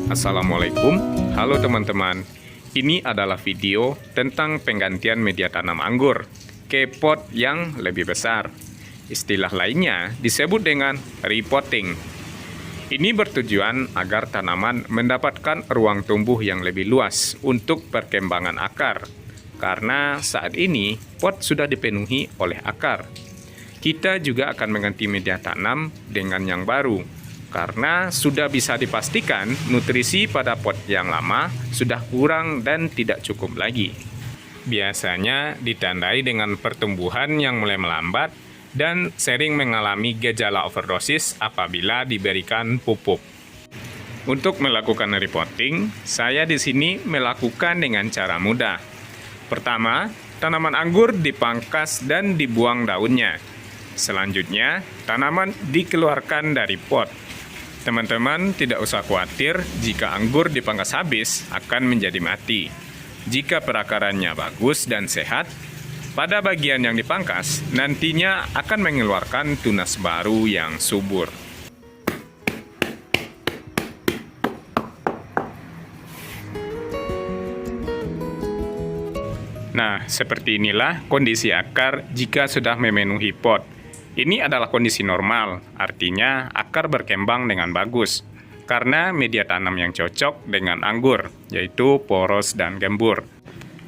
Assalamualaikum, halo teman-teman. Ini adalah video tentang penggantian media tanam anggur ke pot yang lebih besar. Istilah lainnya disebut dengan repotting. Ini bertujuan agar tanaman mendapatkan ruang tumbuh yang lebih luas untuk perkembangan akar. Karena saat ini pot sudah dipenuhi oleh akar. Kita juga akan mengganti media tanam dengan yang baru. Karena sudah bisa dipastikan nutrisi pada pot yang lama sudah kurang dan tidak cukup lagi. Biasanya ditandai dengan pertumbuhan yang mulai melambat dan sering mengalami gejala overdosis apabila diberikan pupuk. Untuk melakukan repotting, saya di sini melakukan dengan cara mudah. Pertama, tanaman anggur dipangkas dan dibuang daunnya. Selanjutnya, tanaman dikeluarkan dari pot. Teman-teman tidak usah khawatir jika anggur dipangkas habis akan menjadi mati. Jika perakarannya bagus dan sehat, pada bagian yang dipangkas nantinya akan mengeluarkan tunas baru yang subur. Nah, seperti inilah kondisi akar jika sudah memenuhi pot. Ini adalah kondisi normal, artinya akar berkembang dengan bagus. Karena media tanam yang cocok dengan anggur, yaitu poros dan gembur.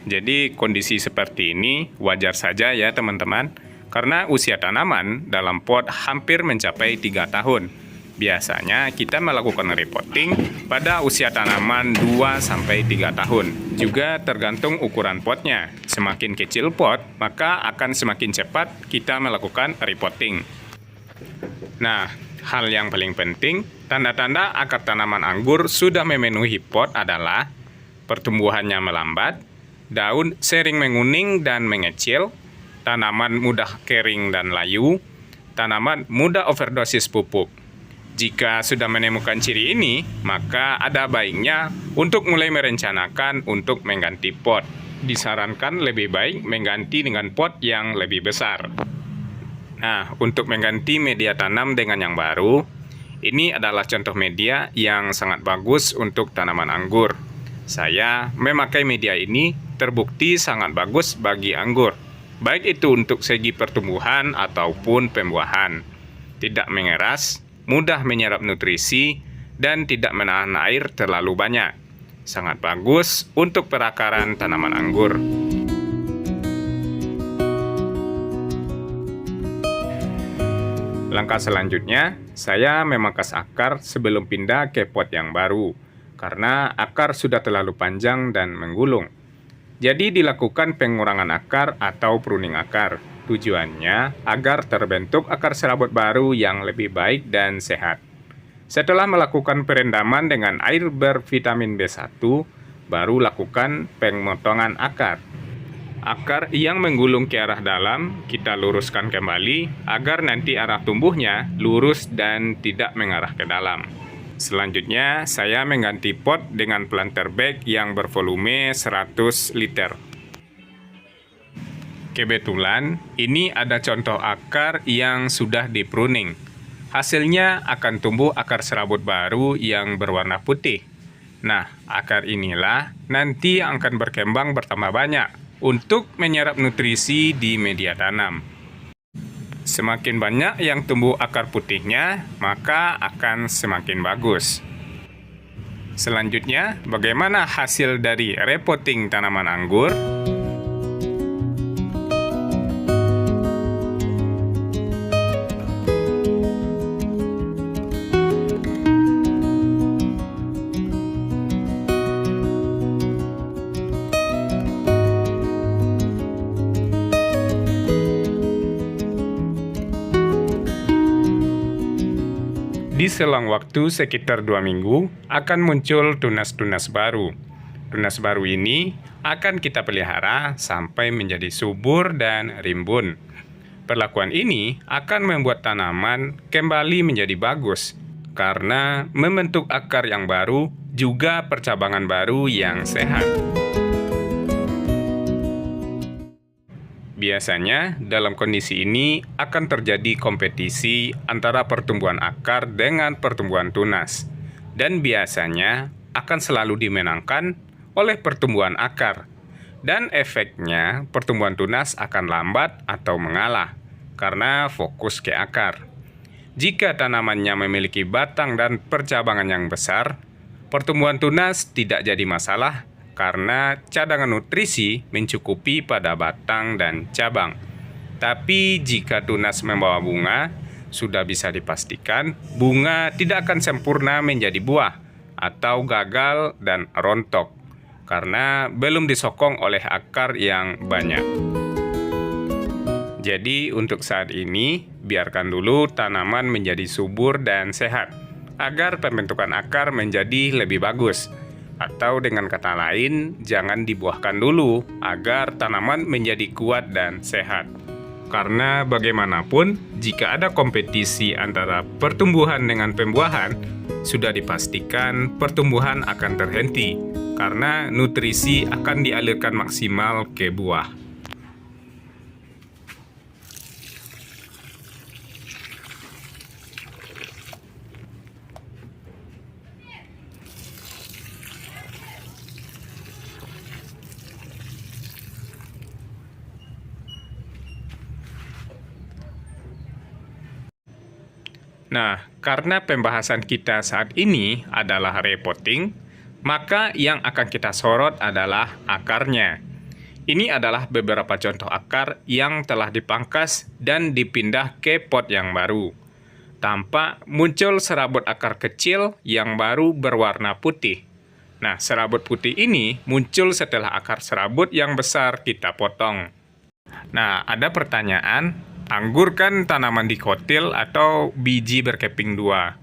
Jadi kondisi seperti ini wajar saja ya teman-teman, karena usia tanaman dalam pot hampir mencapai 3 tahun. Biasanya kita melakukan repotting pada usia tanaman 2-3 tahun. Juga tergantung ukuran potnya. Semakin kecil pot, maka akan semakin cepat kita melakukan repotting. Nah, hal yang paling penting, tanda-tanda akar tanaman anggur sudah memenuhi pot adalah pertumbuhannya melambat, daun sering menguning dan mengecil, tanaman mudah kering dan layu, tanaman mudah overdosis pupuk. Jika sudah menemukan ciri ini, maka ada baiknya untuk mulai merencanakan untuk mengganti pot. Disarankan lebih baik mengganti dengan pot yang lebih besar. Nah, untuk mengganti media tanam dengan yang baru, ini adalah contoh media yang sangat bagus untuk tanaman anggur. Saya memakai media ini terbukti sangat bagus bagi anggur, baik itu untuk segi pertumbuhan ataupun pembuahan. Tidak mengeras, mudah menyerap nutrisi, dan tidak menahan air terlalu banyak. Sangat bagus untuk perakaran tanaman anggur. Langkah selanjutnya, saya memangkas akar sebelum pindah ke pot yang baru, karena akar sudah terlalu panjang dan menggulung. Jadi dilakukan pengurangan akar atau pruning akar. Tujuannya agar terbentuk akar serabut baru yang lebih baik dan sehat. Setelah melakukan perendaman dengan air bervitamin B1, baru lakukan pemotongan akar. Akar yang menggulung ke arah dalam, kita luruskan kembali agar nanti arah tumbuhnya lurus dan tidak mengarah ke dalam. Selanjutnya, saya mengganti pot dengan planter bag yang bervolume 100 liter. Kebetulan, ini ada contoh akar yang sudah di-pruning. Hasilnya akan tumbuh akar serabut baru yang berwarna putih. Nah, akar inilah nanti akan berkembang bertambah banyak untuk menyerap nutrisi di media tanam. Semakin banyak yang tumbuh akar putihnya, maka akan semakin bagus. Selanjutnya, bagaimana hasil dari repotting tanaman anggur? Di selang waktu sekitar 2 minggu, akan muncul tunas-tunas baru. Tunas baru ini akan kita pelihara sampai menjadi subur dan rimbun. Perlakuan ini akan membuat tanaman kembali menjadi bagus, karena membentuk akar yang baru, juga percabangan baru yang sehat. Biasanya, dalam kondisi ini akan terjadi kompetisi antara pertumbuhan akar dengan pertumbuhan tunas. Dan biasanya, akan selalu dimenangkan oleh pertumbuhan akar. Dan efeknya pertumbuhan tunas akan lambat atau mengalah karena fokus ke akar. Jika tanamannya memiliki batang dan percabangan yang besar, pertumbuhan tunas tidak jadi masalah karena cadangan nutrisi mencukupi pada batang dan cabang. Tapi jika tunas membawa bunga, sudah bisa dipastikan bunga tidak akan sempurna menjadi buah atau gagal dan rontok karena belum disokong oleh akar yang banyak. Jadi untuk saat ini, biarkan dulu tanaman menjadi subur dan sehat agar pembentukan akar menjadi lebih bagus. Atau dengan kata lain, jangan dibuahkan dulu agar tanaman menjadi kuat dan sehat. Karena bagaimanapun, jika ada kompetisi antara pertumbuhan dengan pembuahan, sudah dipastikan pertumbuhan akan terhenti karena nutrisi akan dialirkan maksimal ke buah. Nah, karena pembahasan kita saat ini adalah repotting, maka yang akan kita sorot adalah akarnya. Ini adalah beberapa contoh akar yang telah dipangkas dan dipindah ke pot yang baru. Tampak muncul serabut akar kecil yang baru berwarna putih. Nah, serabut putih ini muncul setelah akar serabut yang besar kita potong. Nah, ada pertanyaan, anggur kan tanaman dikotil atau biji berkeping dua.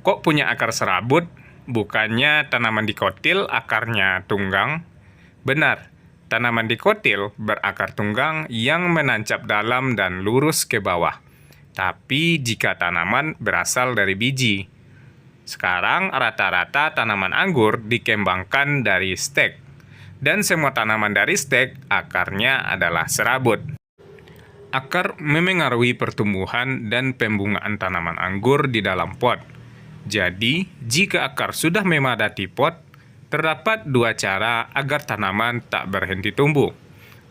Kok punya akar serabut? Bukannya tanaman dikotil akarnya tunggang? Benar, tanaman dikotil berakar tunggang yang menancap dalam dan lurus ke bawah. Tapi jika tanaman berasal dari biji. Sekarang rata-rata tanaman anggur dikembangkan dari stek. Dan semua tanaman dari stek akarnya adalah serabut. Akar memengaruhi pertumbuhan dan pembungaan tanaman anggur di dalam pot. Jadi, jika akar sudah memadati pot, terdapat dua cara agar tanaman tak berhenti tumbuh.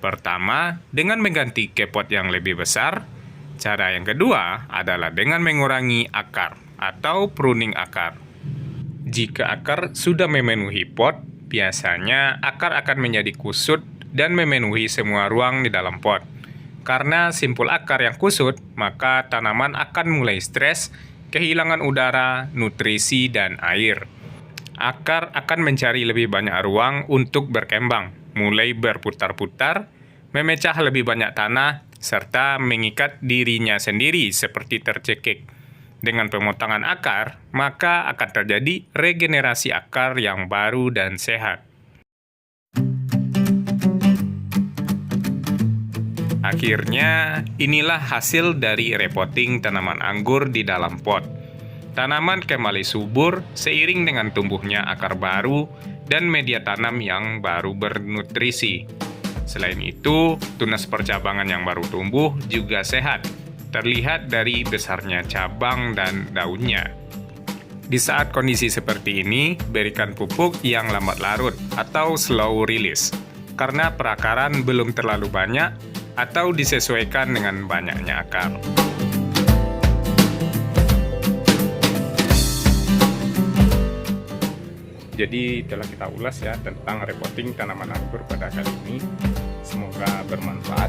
Pertama, dengan mengganti ke pot yang lebih besar. Cara yang kedua adalah dengan mengurangi akar atau pruning akar. Jika akar sudah memenuhi pot, biasanya akar akan menjadi kusut dan memenuhi semua ruang di dalam pot. Karena simpul akar yang kusut, maka tanaman akan mulai stres, kehilangan udara, nutrisi, dan air. Akar akan mencari lebih banyak ruang untuk berkembang, mulai berputar-putar, memecah lebih banyak tanah, serta mengikat dirinya sendiri seperti tercekik. Dengan pemotongan akar, maka akan terjadi regenerasi akar yang baru dan sehat. Akhirnya, inilah hasil dari repotting tanaman anggur di dalam pot. Tanaman kembali subur seiring dengan tumbuhnya akar baru dan media tanam yang baru bernutrisi. Selain itu, tunas percabangan yang baru tumbuh juga sehat, terlihat dari besarnya cabang dan daunnya. Di saat kondisi seperti ini, berikan pupuk yang lambat larut atau slow release, karena perakaran belum terlalu banyak atau disesuaikan dengan banyaknya akar. Jadi telah kita ulas ya tentang repotting tanaman anggur pada kali ini. Semoga bermanfaat.